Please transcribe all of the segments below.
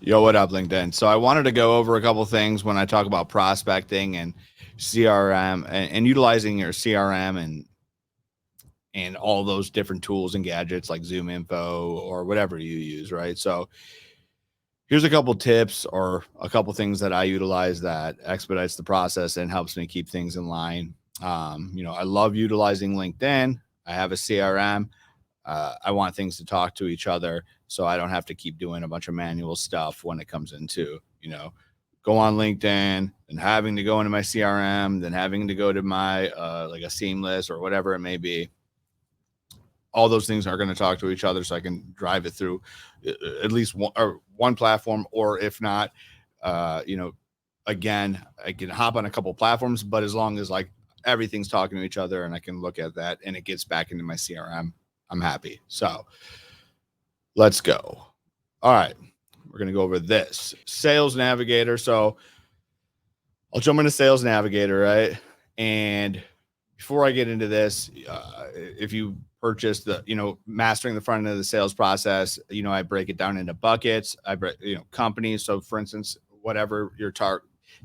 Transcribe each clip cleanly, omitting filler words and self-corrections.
Yo, what up, LinkedIn? So I wanted to go over a couple things when I talk about prospecting and CRM and utilizing your CRM and all those different tools and gadgets like Zoom Info or whatever you use, right? So here's a couple tips or a couple things that I utilize that expedites the process and helps me keep things in line. I love utilizing LinkedIn. I have a CRM. I want things to talk to each other so I don't have to keep doing a bunch of manual stuff when it comes into, go on LinkedIn and having to go into my CRM, then having to go to my like a Seamless or whatever it may be. All those things are going to talk to each other so I can drive it through at least one platform, or if not, uh, you know, again, I can hop on a couple platforms, but as long as like everything's talking to each other and I can look at that and it gets back into my CRM, I'm happy. So let's go. All right. We're going to go over this Sales Navigator. So I'll jump into Sales Navigator, right? And before I get into this, if you purchase mastering the front end of the sales process, I break it down into buckets. I break, companies. So for instance, whatever your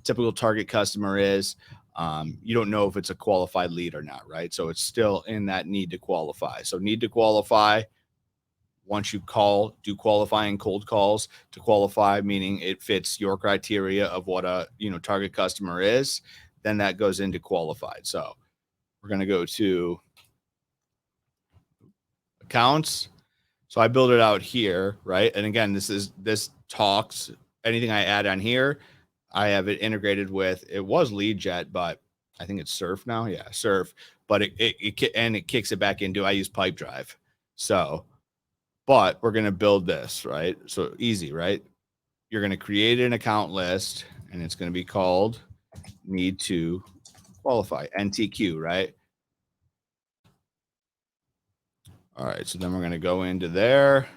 typical target customer is, you don't know if it's a qualified lead or not, right? So it's still in that need to qualify. So need to qualify. Once you do qualifying cold calls to qualify, meaning it fits your criteria of what a target customer is, then that goes into qualified. So we're going to go to accounts. So I build it out here, right? And again, this talks anything I add on here, I have it integrated with. It was LeadJet, but I think it's Surf now. Yeah, Surf. But it kicks it back into. I use Pipedrive. So, but we're gonna build this, right? So easy, right? You're gonna create an account list, and it's gonna be called need to qualify NTQ, right? All right, so then we're going to go into there.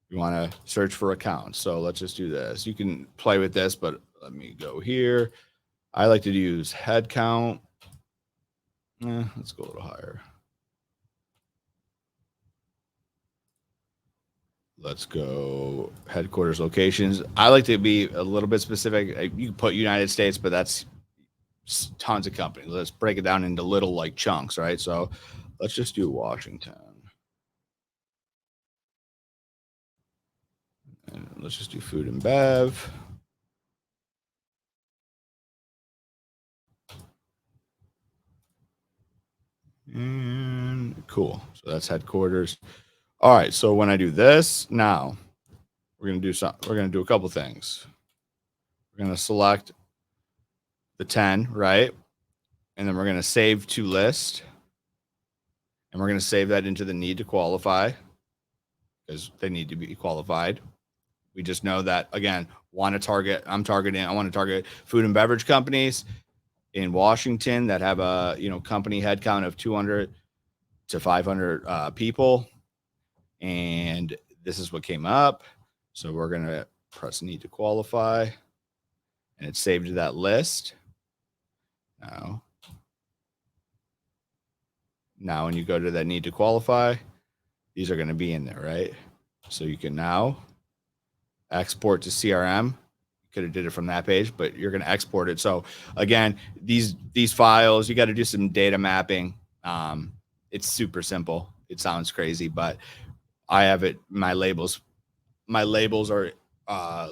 You want to search for accounts. So let's just do this. You can play with this, but let me go here. I like to use head count. Let's go a little higher. Let's go headquarters locations. I like to be a little bit specific. You can put United States, but that's tons of companies. Let's break it down into little like chunks, right? So let's just do Washington. And let's just do food and bev. And cool. So that's headquarters. All right. So when I do this now, we're going to do something. We're going to do a couple things. We're going to select the 10, right? And then we're going to save to list. And we're going to save that into the need to qualify because they need to be qualified. We just know that, again, I want to target food and beverage companies in Washington that have a, company headcount of 200 to 500 people. And this is what came up. So we're going to press need to qualify, and it's saved to that list. Now when you go to that need to qualify, these are going to be in there, right? So you can now export to CRM. You could have did it from that page, but you're going to export it. So again, these files, you got to do some data mapping. It's super simple. It sounds crazy, but I have it. My labels are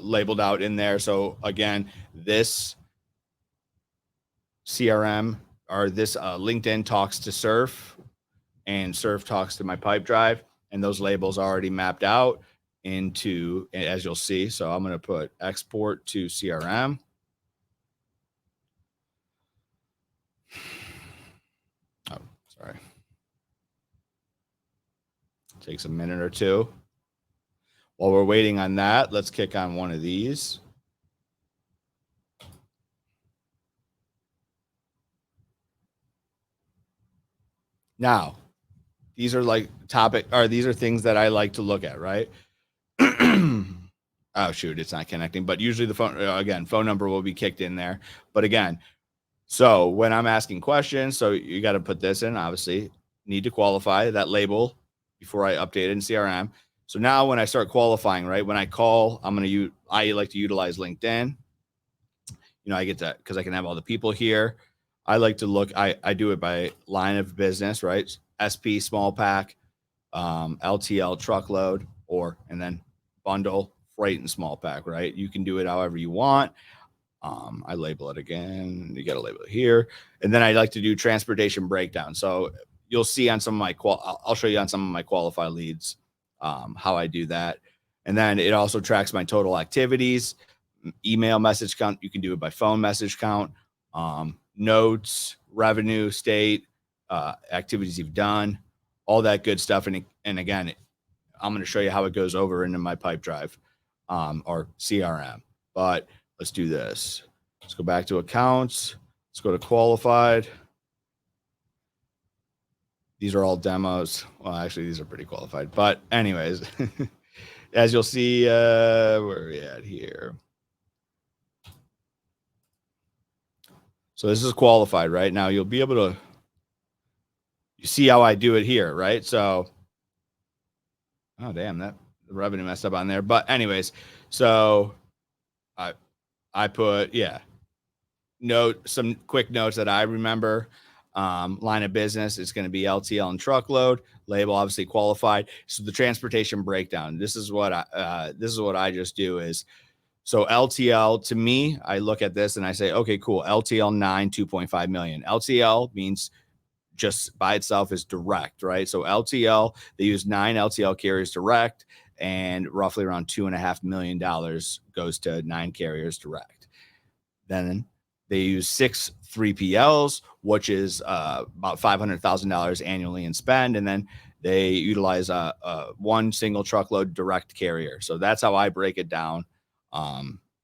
labeled out in there. So again, this CRM or this LinkedIn talks to Surf, and Surf talks to my Pipedrive, and those labels are already mapped out into, as you'll see. So I'm going to put export to CRM. Oh, sorry. Takes a minute or two. While we're waiting on that, let's kick on one of these. Now, these are like these are things that I like to look at, right? Oh shoot, it's not connecting. But usually the phone number will be kicked in there. But again, so when I'm asking questions, so you got to put this in, obviously, need to qualify that label before I update it in CRM. So now when I start qualifying, right, when I call, I like to utilize LinkedIn. I get to, because I can have all the people here. I like to look, I do it by line of business, right? SP small pack, LTL truckload, and then bundle, freight, and small pack, right? You can do it however you want. I label it again. You got to label it here. And then I like to do transportation breakdown. So you'll see on some of my I'll show you on some of my qualified leads how I do that. And then it also tracks my total activities, email message count. You can do it by phone message count, notes, revenue, state, activities you've done, all that good stuff. And again, I'm going to show you how it goes over into my Pipedrive or CRM. But let's do this. Let's go back to accounts. Let's go to qualified. These are all demos. Well, actually, these are pretty qualified. But anyways, as you'll see, where are we at here? So this is qualified, right? Now you'll be able to, you see how I do it here, right? So, oh, damn, that the revenue messed up on there. But anyways, so I put, some quick notes that I remember. Line of business is going to be LTL and truckload. Label obviously qualified. So the transportation breakdown. This is what I just do is, so LTL, to me, I look at this and I say, okay, cool. LTL 2.5 million. LTL means just by itself is direct, right? So LTL, they use 9 LTL carriers direct, and roughly around $2.5 million goes to 9 carriers direct. Then they use 6 3PLs, which is about $500,000 annually in spend. And then they utilize one single truckload direct carrier. So that's how I break it down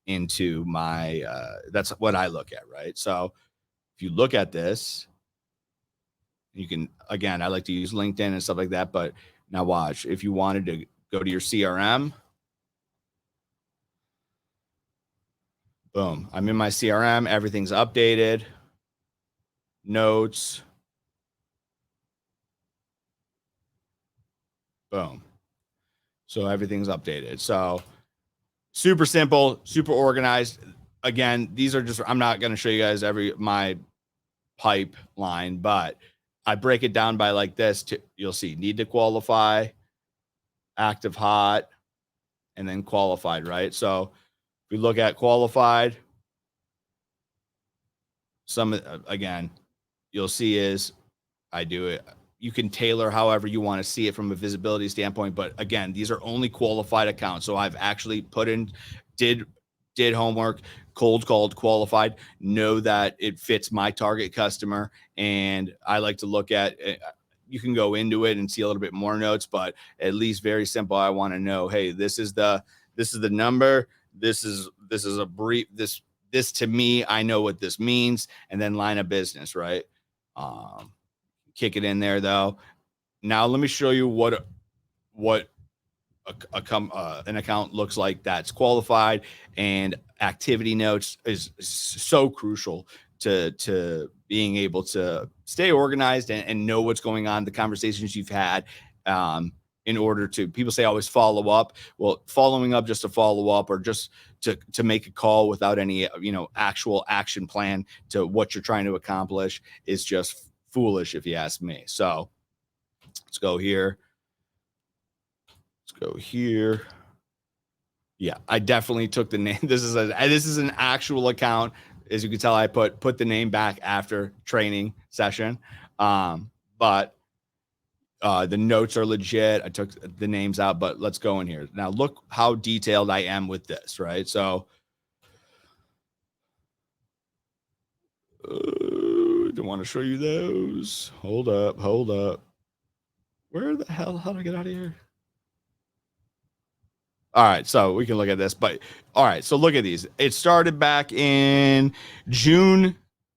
into my, that's what I look at, right? So if you look at this, you can, again, I like to use LinkedIn and stuff like that. But now watch, if you wanted to go to your CRM, boom, I'm in my CRM. Everything's updated. Notes. Boom. So everything's updated. So super simple, super organized. Again, these are just, I'm not going to show you guys my pipeline, but I break it down by like this. You'll see need to qualify, active hot, and then qualified, right? So if we look at qualified, again, you'll see is I do it. You can tailor however you want to see it from a visibility standpoint. But again, these are only qualified accounts. So I've actually did homework, cold called, qualified, know that it fits my target customer. And I like to look at, you can go into it and see a little bit more notes, but at least very simple. I want to know, hey, this is the number. This is a brief, this to me, I know what this means. And then line of business, right? Kick it in there though. Now let me show you what an account looks like that's qualified, and activity notes is so crucial to being able to stay organized and know what's going on, the conversations you've had, in order to, people say always follow up. Well, following up just to follow up or just to make a call without any, actual action plan to what you're trying to accomplish is just foolish, if you ask me. So let's go here. Let's go here. Yeah, I definitely took the name. This is an actual account. As you can tell, I put the name back after training session. But the notes are legit. I took the names out, but let's go in here. Now look how detailed I am with this, right? So don't want to show you those. Hold up. Where the hell? How do I get out of here? All right, so we can look at this, but all right, so look at these. It started back in June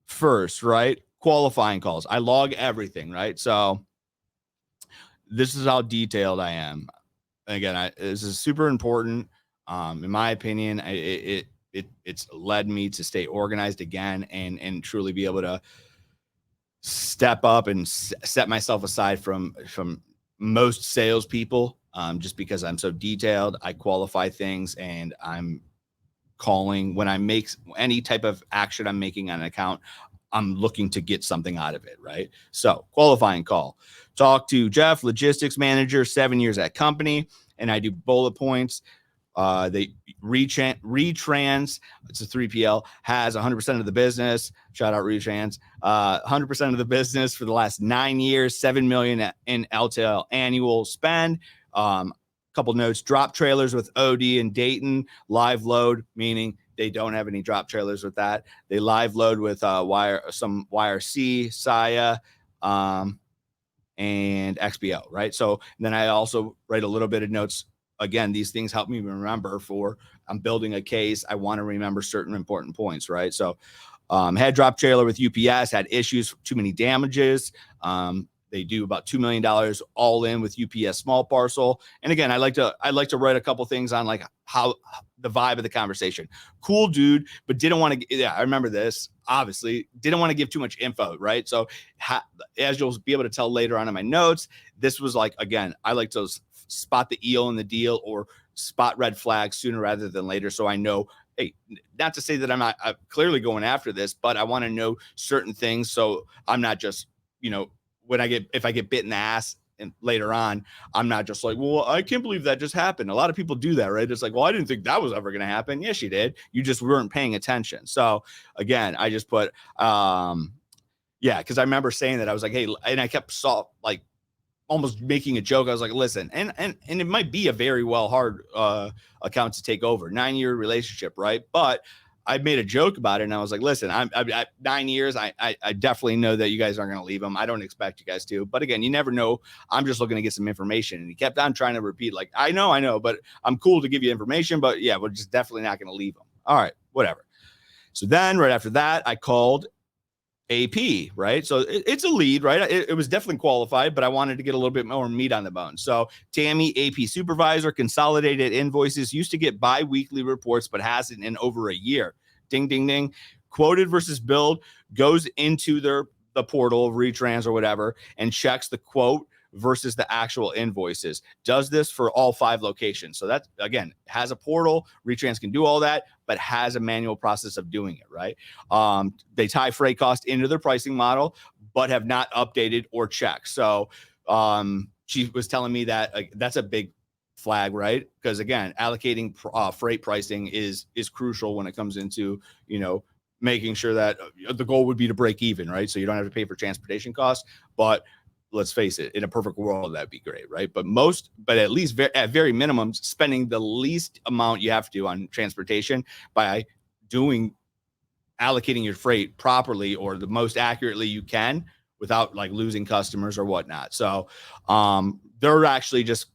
1st, right? Qualifying calls. I log everything, right? So this is how detailed I am. Again, this is super important. In my opinion, it's led me to stay organized again and truly be able to step up and set myself aside from most salespeople. just because I'm so detailed. I qualify things, and I'm calling when I make any type of action I'm making on an account. I'm looking to get something out of it, right? So qualifying call. Talk to Jeff, logistics manager, 7 years at company, and I do bullet points. They Retrans, it's a 3PL, has 100% of the business. Shout out Retrans. 100% of the business for the last 9 years, 7 million in LTL annual spend. Couple notes: drop trailers with OD and Dayton, live load, meaning they don't have any drop trailers with that. They live load with some YRC, Saya, and XPO, right? So then I also write a little bit of notes. Again, these things help me remember for I'm building a case. I want to remember certain important points, right? So had drop trailer with UPS, had issues, too many damages. They do about $2 million all in with UPS small parcel. And again, I like to write a couple things on like how the vibe of the conversation. Cool dude, but didn't want to. Yeah, I remember this. Obviously, didn't want to give too much info, right? So as you'll be able to tell later on in my notes, this was like, again, I like to spot the eel in the deal or spot red flags sooner rather than later, so I know. Hey, not to say that I'm clearly going after this, but I want to know certain things so I'm not just, if I get bit in the ass and later on, I'm not just like, well, I can't believe that just happened. A lot of people do that, right? It's like, well, I didn't think that was ever going to happen. Yes, you did. You just weren't paying attention. So again, I just put, because I remember saying that I was like, hey, and I kept almost making a joke. I was like, listen, and it might be a very hard account to take over, 9-year relationship, right? But I made a joke about it, and I was like, listen, I'm 9 years. I definitely know that you guys aren't going to leave them. I don't expect you guys to. But again, you never know. I'm just looking to get some information. And he kept on trying to repeat, like, I know, but I'm cool to give you information. But yeah, we're just definitely not going to leave them. All right, whatever. So then right after that, I called AP, right? So it's a lead, right? It was definitely qualified, but I wanted to get a little bit more meat on the bone. So Tammy, AP supervisor, consolidated invoices, used to get bi-weekly reports, but hasn't in over a year. Ding, ding, ding. Quoted versus billed, goes into the portal, Retrans or whatever, and checks the quote versus the actual invoices. Does this for all 5 locations. So that, again, has a portal. Retrans can do all that, but has a manual process of doing it, right? They tie freight cost into their pricing model, but have not updated or checked. So she was telling me that that's a big flag, right? Because again, allocating freight pricing is crucial when it comes into, making sure that the goal would be to break even, right? So you don't have to pay for transportation costs, but let's face it, in a perfect world, that'd be great, right? But at least at very minimum, spending the least amount you have to on transportation by allocating your freight properly or the most accurately you can without like losing customers or whatnot. So they're actually just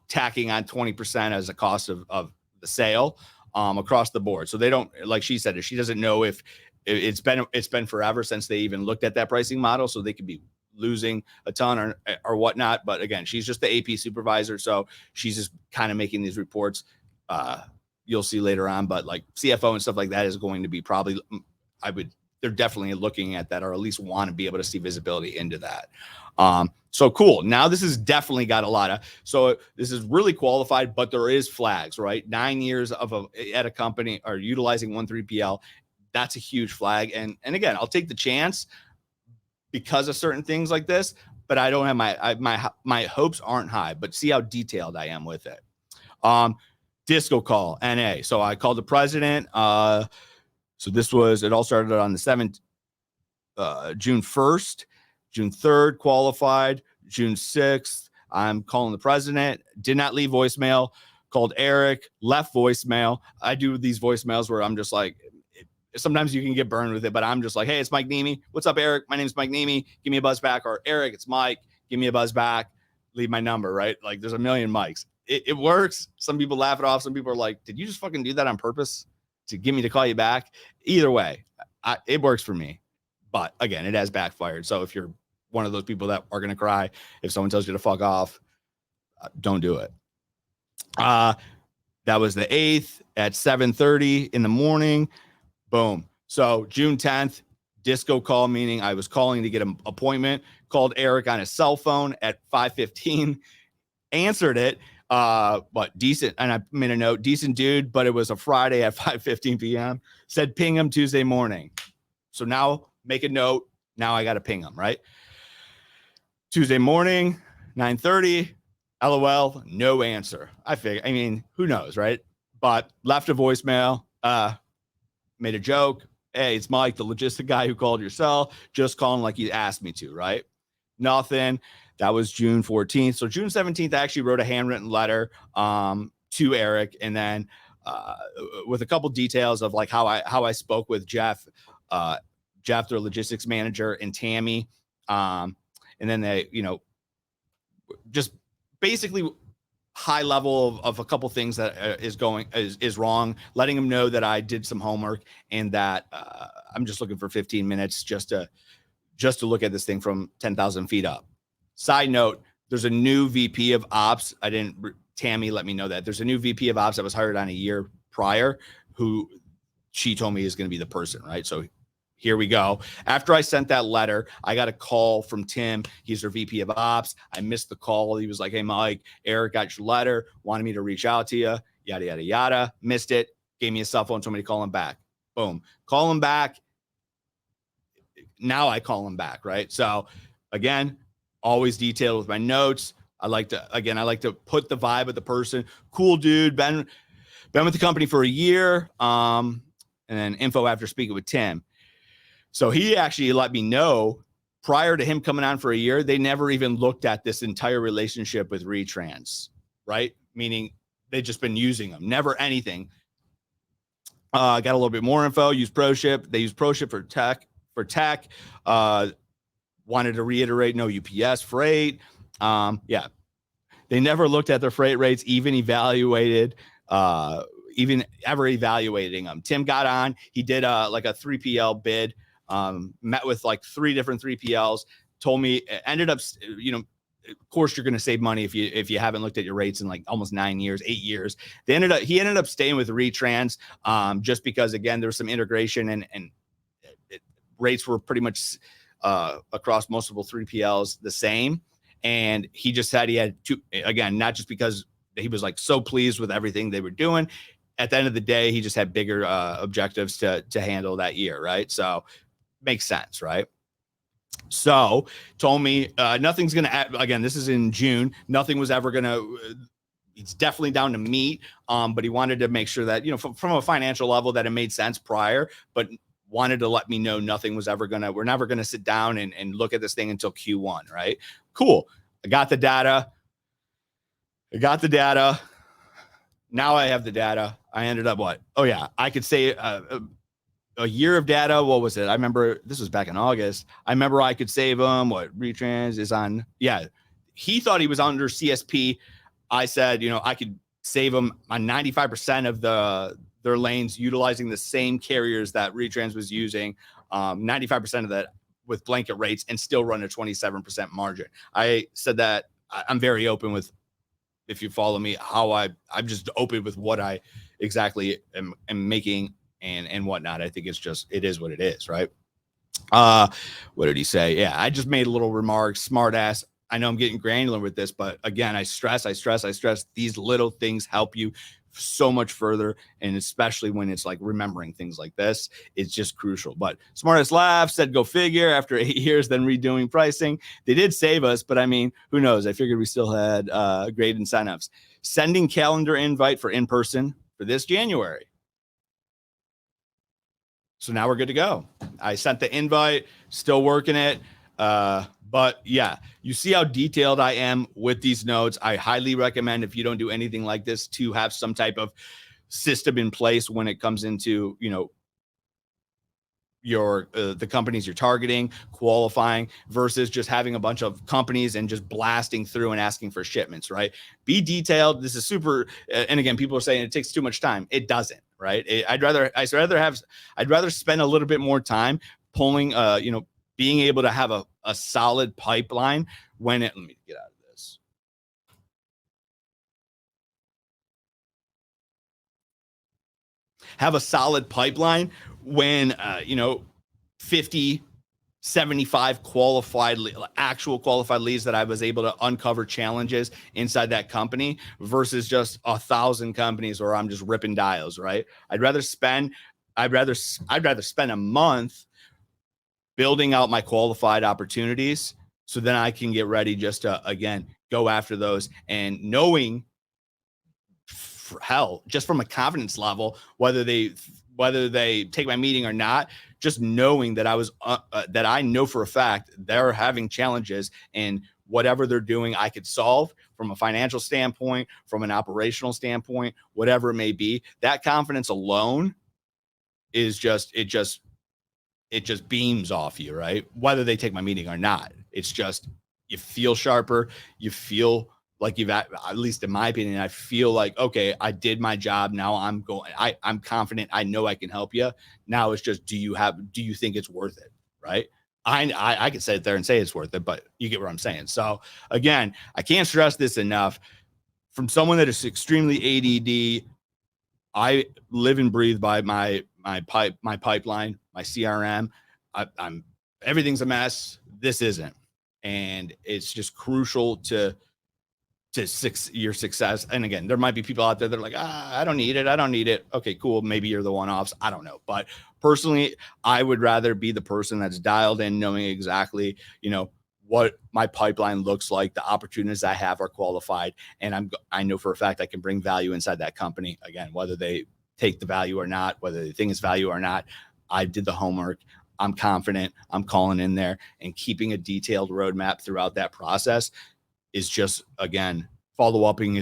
tacking on 20% as a cost of the sale across the board. So they don't, like she said, she doesn't know if it's been forever since they even looked at that pricing model, so they could be losing a ton or whatnot. But again, she's just the AP supervisor, so she's just kind of making these reports. You'll see later on, but like CFO and stuff like that is going to be probably, they're definitely looking at that, or at least want to be able to see visibility into that. So cool. Now this has definitely got a lot of, so this is really qualified, but there is flags, right? 9 years at a company or utilizing 3PL. That's a huge flag. And again, I'll take the chance because of certain things like this, but I don't have my hopes aren't high, but see how detailed I am with it. Disco call, NA. So I called the president. So it all started on the 7th, June 1st, June 3rd, qualified, June 6th. I'm calling the president, did not leave voicemail, called Eric, left voicemail. I do these voicemails where I'm just like, sometimes you can get burned with it, but I'm just like, hey, it's Mike Nemi. What's up, Eric? My name's Mike Nemi. Give me a buzz back. Or Eric, it's Mike. Give me a buzz back. Leave my number, right? Like there's a million Mikes. It works. Some people laugh it off. Some people are like, did you just fucking do that on purpose to get me to call you back? Either way, it works for me. But again, it has backfired. So if you're one of those people that are going to cry if someone tells you to fuck off, don't do it. That was the 8th at 7:30 in the morning. Boom. So June 10th, disco call, meaning I was calling to get an appointment, called Eric on his cell phone at 5:15. answered it. But decent, and I made a note, decent dude, but it was a Friday at 5:15 p.m. Said ping him Tuesday morning. So now make a note. Now I got to ping him, right? Tuesday morning, 9:30. LOL, no answer. I mean, who knows, right? But left a voicemail, made a joke. Hey, it's Mike, the logistic guy who called your cell. Just calling like you asked me to, right? Nothing. That was June 14th. So June 17th, I actually wrote a handwritten letter to Eric, and then with a couple details of like how I spoke with Jeff, Jeff, their logistics manager, and Tammy. And then they, just basically high level of a couple things that is wrong, letting them know that I did some homework and that I'm just looking for 15 minutes just to look at this thing from 10,000 feet up. Side note, there's a new VP of ops. Tammy let me know that there's a new VP of ops that was hired on a year prior, who she told me is going to be the person, right? So here we go. After I sent that letter, I got a call from Tim. He's their VP of ops. I missed the call. He was like, hey, Mike, Eric got your letter, wanted me to reach out to you, yada, yada, yada. Missed it. Gave me a cell phone, told me to call him back. Boom. Call him back. Now I call him back, right? So again, always detailed with my notes. I like to put the vibe of the person. Cool dude, been with the company for a year. And then info after speaking with Tim. So he actually let me know prior to him coming on for a year, they never even looked at this entire relationship with Retrans, right? Meaning they've just been using them, never anything. Got a little bit more info, use ProShip. They use ProShip for tech. Wanted to reiterate, no UPS freight. Yeah. They never looked at their freight rates, even evaluated, even ever evaluating them. Tim got on, he did like a 3PL bid, met with like 3 different 3PLs, told me, ended up, of course you're going to save money if you haven't looked at your rates in like almost 9 years, 8 years. He ended up staying with Retrans, just because again, there was some integration and rates were pretty much across multiple 3PLs the same. And he just said he had to, again, not just because he was like so pleased with everything they were doing. At the end of the day, he just had bigger objectives to handle that year, right? So makes sense, right? So told me nothing's going to, again, this is in June. Nothing was ever going to, it's definitely down to meat. But he wanted to make sure that, from a financial level that it made sense prior, but wanted to let me know nothing was ever going to, we're never going to sit down and look at this thing until Q1, right? Cool. I got the data. Now I have the data. I ended up what? Oh yeah. I could say a year of data. What was it? I remember this was back in August. I remember I could save him. What Retrans is on. Yeah. He thought he was under CSP. I said, I could save him on 95% of their lanes utilizing the same carriers that Retrans was using. 95% of that with blanket rates and still run a 27% margin. I said that I'm very open with, if you follow me, how I'm just open with what I exactly am making and whatnot. I think it is what it is, right? What did he say? Yeah, I just made a little remark, smart ass. I know I'm getting granular with this, but again, I stress these little things help you so much further, and especially when it's like remembering things like this, it's just crucial. But smartest laugh, said go figure, after 8 years then redoing pricing. They did save us, but I mean, who knows? I figured we still had great incentives. Sending calendar invite for in-person for this January. So now we're good to go. I sent the invite, still working it. But yeah, you see how detailed I am with these notes. I highly recommend, if you don't do anything like this, to have some type of system in place when it comes into, your the companies you're targeting, qualifying, versus just having a bunch of companies and just blasting through and asking for shipments, right? Be detailed. This is super. And again, people are saying it takes too much time. It doesn't, right? I'd rather spend a little bit more time pulling, being able to have a solid pipeline when let me get out of this. Have a solid pipeline when, 50, 75 actual qualified leads that I was able to uncover challenges inside that company versus just 1,000 companies where I'm just ripping dials, right? I'd rather spend a month building out my qualified opportunities so then I can get ready just to, again, go after those, and knowing, hell, just from a confidence level, whether they take my meeting or not, just knowing that that I know for a fact they're having challenges, and whatever they're doing, I could solve from a financial standpoint, from an operational standpoint, whatever it may be. That confidence alone is it just beams off you, right? Whether they take my meeting or not, it's just, you feel sharper. You feel like at least in my opinion, I feel like, okay, I did my job. Now I'm confident. I know I can help you. Now it's just, do you think it's worth it? Right. I could sit there and say it's worth it, but you get what I'm saying. So again, I can't stress this enough. From someone that is extremely ADD, I live and breathe by my pipeline, my CRM. I'm everything's a mess. This isn't, and it's just crucial to your success. And again, there might be people out there that are like, I don't need it. Okay, cool. Maybe you're the one-offs. I don't know. But personally, I would rather be the person that's dialed in, knowing exactly, what my pipeline looks like, the opportunities I have are qualified, and I know for a fact I can bring value inside that company. Again, whether they take the value or not, whether they think it's value or not, I did the homework. I'm confident. I'm calling in there, and keeping a detailed roadmap throughout that process is just, again, following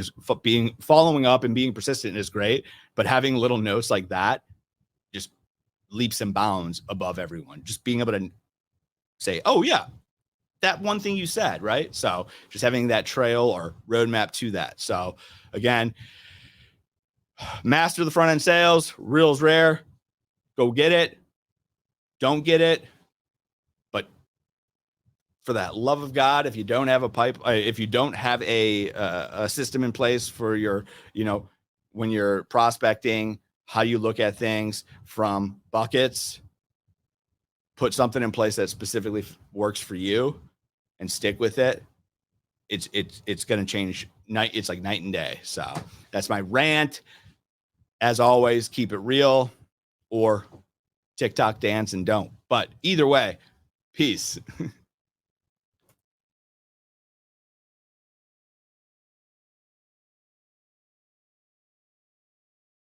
up and being persistent is great, but having little notes like that just leaps and bounds above everyone. Just being able to say, oh yeah, that one thing you said, right? So just having that trail or roadmap to that. So again, master the front end sales. Real is rare. Go get it. Don't get it. But for that love of God, if you don't have if you don't have a system in place for your, when you're prospecting, how you look at things from buckets, put something in place that specifically works for you and stick with it. It's going to change it's like night and day. So that's my rant. As always, keep it real, or TikTok dance and don't. But either way, peace.